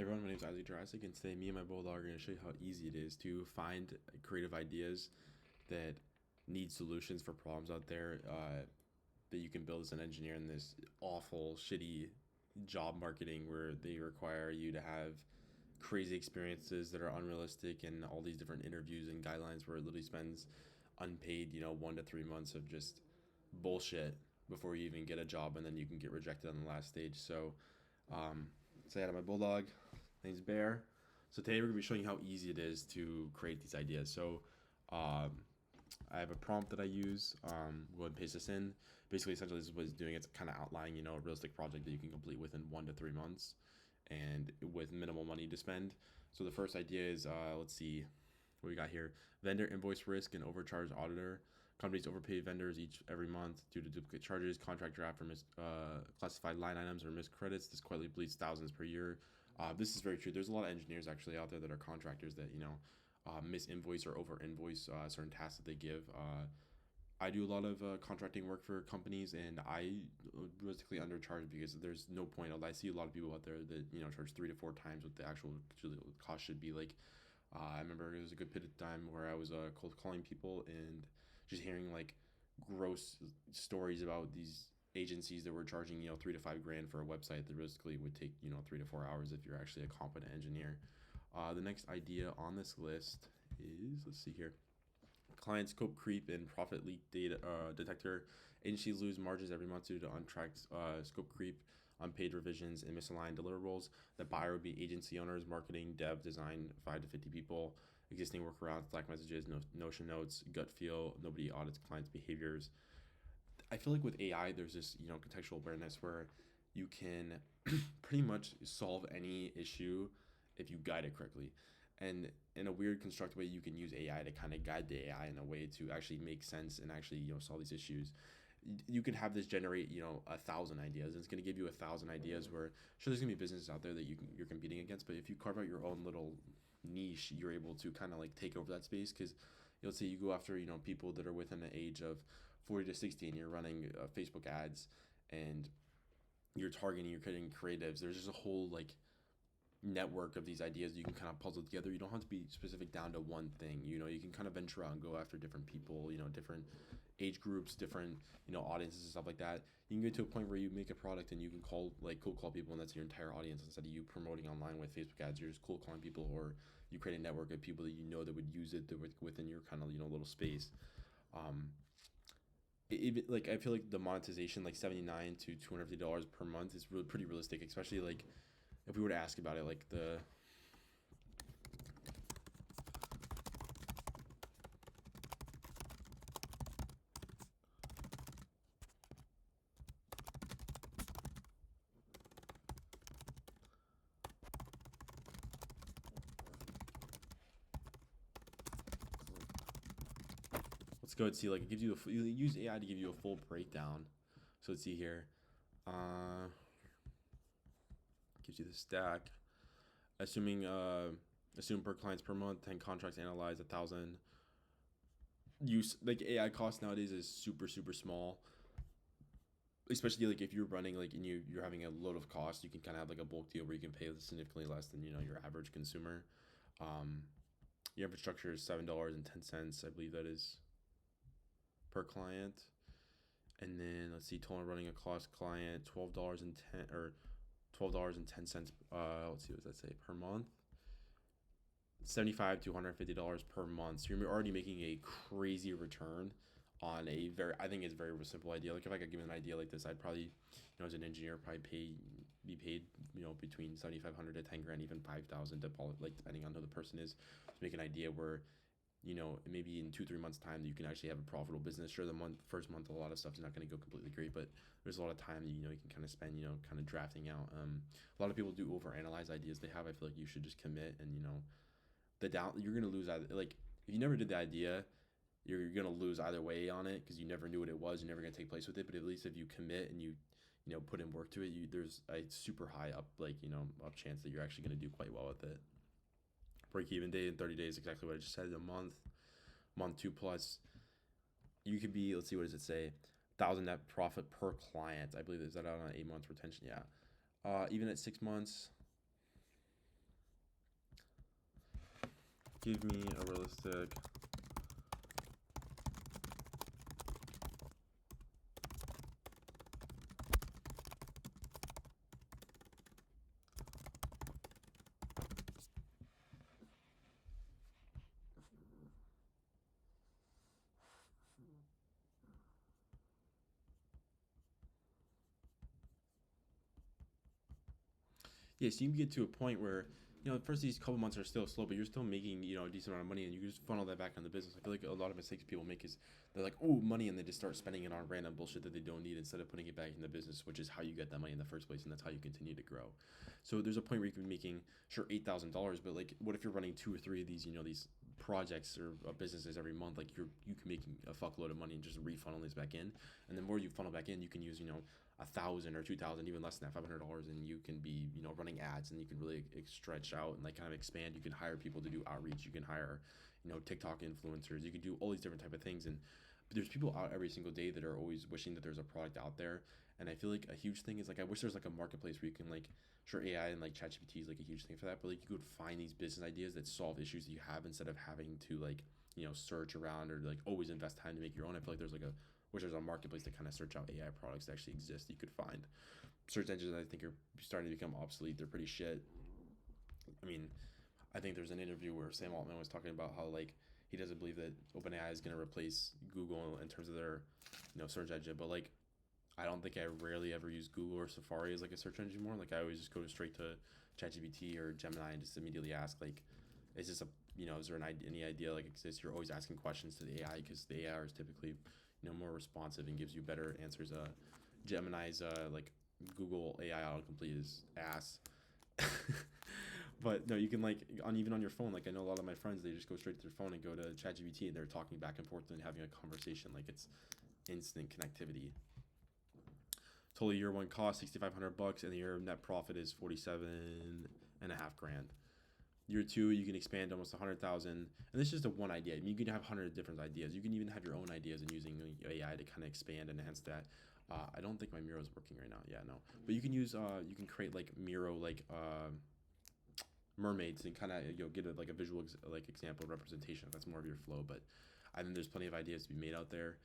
Hey everyone, my name is Isaac Jurassic, and today me and my Bulldog are going to show you how easy it is to find creative ideas that need solutions for problems out there that you can build as an engineer in this awful, shitty job marketing where they require you to have crazy experiences that are unrealistic and all these different interviews and guidelines where it literally spends unpaid, 1 to 3 months of just bullshit before you even get a job, and then you can get rejected on the last stage. Say hi to my Bulldog. Name's Bear. So today we're gonna be showing you how easy it is to create these ideas. Um, I have a prompt that I use. Go ahead and paste this in. Basically, essentially, this is what it's doing. It's kind of outlining, a realistic project that you can complete within 1 to 3 months, and with minimal money to spend. So the first idea is, let's see, what we got here: vendor invoice risk and overcharged auditor. Companies overpay vendors every month due to duplicate charges, contract draft, or misclassified line items or missed credits. This quietly bleeds thousands per year. This is very true. There's a lot of engineers actually out there that are contractors that misinvoice or over invoice certain tasks that they give. I do a lot of contracting work for companies, and I realistically undercharge because there's no point. I see a lot of people out there that charge 3 to 4 times what the actual cost should be. Like, I remember there was a good bit of time where I was cold calling people and just hearing like gross stories about these agencies that were charging 3 to 5 grand for a website that realistically would take 3 to 4 hours if you're actually a competent engineer. The next idea on this list is, let's see here, client scope creep and profit leak data detector. Agencies lose margins every month due to untracked scope creep, unpaid revisions, and misaligned deliverables. The buyer would be agency owners, marketing, dev, design, 5 to 50 people. Existing workarounds, Slack messages, Notion notes, gut feel. Nobody audits clients' behaviors. I feel like with AI, there's this contextual awareness where you can pretty much solve any issue if you guide it correctly. And in a weird constructed way, you can use AI to kind of guide the AI in a way to actually make sense and actually solve these issues. You can have this generate 1,000 ideas, and it's going to give you 1,000 ideas where sure there's going to be businesses out there that you're competing against, but if you carve out your own little niche, you're able to kind of like take over that space. Because let's say you go after people that are within the age of 40 to 60 and you're running Facebook ads, and you're creating creatives. There's just a whole like network of these ideas you can kind of puzzle together. You don't have to be specific down to one thing. You can kind of venture out and go after different people, different age groups, different audiences and stuff like that. You can get to a point where you make a product and you can cold call people, and that's your entire audience. Instead of you promoting online with Facebook ads, you're just cold calling people, or you create a network of people that would use it within your kind of little space. Like, I feel like the monetization, like $79 to $250 per month, is really pretty realistic, especially like if we were to ask about it, like let's go and see, like, it gives you you use AI to give you a full breakdown. So let's see here. Uh, Gives you the stack. Assuming assume per clients per month, 10 contracts analyzed, 1,000. Use like AI cost nowadays is super small, especially like if you're running like and you're having a load of cost. You can kind of have like a bulk deal where you can pay significantly less than your average consumer. um your infrastructure is $7.10, I believe that is, per client. And then let's see, total running a cost client, $12.10. Let's see, what does that say per month? $75 to $150 per month. So you're already making a crazy return on I think it's a very simple idea. Like, if I could give an idea like this, I'd probably, as an engineer, probably be paid, between 7,500 to 10 grand, even 5,000, like depending on who the person is, to make an idea where, maybe in 2 3 months time you can actually have a profitable business. Sure, the first month, a lot of stuff is not going to go completely great, but there's a lot of time that you can kind of spend kind of drafting out. A lot of people do overanalyze ideas they have. I feel like you should just commit, and you're gonna lose either. Like, if you never did the idea, you're gonna lose either way on it, because you never knew what it was. You're never gonna take place with it. But at least if you commit and you put in work to it, there's a super high up up chance that you're actually gonna do quite well with it. Break even day in 30 days, exactly what I just said. A month 2 plus, you could be, let's see, what does it say, 1,000 net profit per client. I believe, is that on an 8 month retention? Yeah. Even at 6 months, Give me a realistic. Yeah, so you can get to a point where, first these couple months are still slow, but you're still making, a decent amount of money, and you can just funnel that back on the business. I feel like a lot of mistakes people make is they're like, oh, money, and they just start spending it on random bullshit that they don't need instead of putting it back in the business, which is how you get that money in the first place, and that's how you continue to grow. So there's a point where you can be making, sure, $8,000, but like, what if you're running two or three of these, these projects or businesses every month? Like you can make a fuckload of money and just refunnel these back in, and the more you funnel back in, you can use, 1,000 or 2,000, even less than that, $500, and you can be, running ads, and you can really stretch out and like kind of expand. You can hire people to do outreach. You can hire, TikTok influencers. You can do all these different type of things, and there's people out every single day that are always wishing that there's a product out there. And I feel like a huge thing is like I wish there's like a marketplace where you can like, sure, AI and like ChatGPT is like a huge thing for that, but like you could find these business ideas that solve issues that you have instead of having to like, search around or like always invest time to make your own. I feel like there's like a which there's a marketplace to kind of search out AI products that actually exist that you could find. Search engines, I think, are starting to become obsolete. They're pretty shit. I mean, I think there's an interview where Sam Altman was talking about how like he doesn't believe that OpenAI is going to replace Google in terms of their, search engine. But like, I don't think I rarely ever use Google or Safari as like a search engine anymore. Like I always just go straight to ChatGPT or Gemini and just immediately ask like, is this a is there any idea like exists? You're always asking questions to the AI because the AI is typically more responsive and gives you better answers. Gemini's like Google AI autocomplete is ass. But no, you can like even on your phone. Like I know a lot of my friends, they just go straight to their phone and go to ChatGPT and they're talking back and forth and having a conversation. Like it's instant connectivity. Total year one cost $6,500, and the year net profit is 47.5 grand. Year two, you can expand almost 100,000, and this is just a one idea. I mean, you can have 100 different ideas. You can even have your own ideas and using AI to kind of expand and enhance that. I don't think my Miro is working right now. Yeah, no, but you can use you can create like Miro like mermaids and kind of get like a visual example representation if that's more of your flow. But I think there's plenty of ideas to be made out there.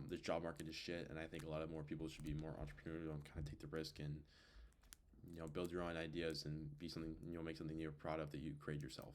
The job market is shit, and I think a lot of more people should be more entrepreneurial and kind of take the risk and build your own ideas and be something make something you're proud of that you create yourself.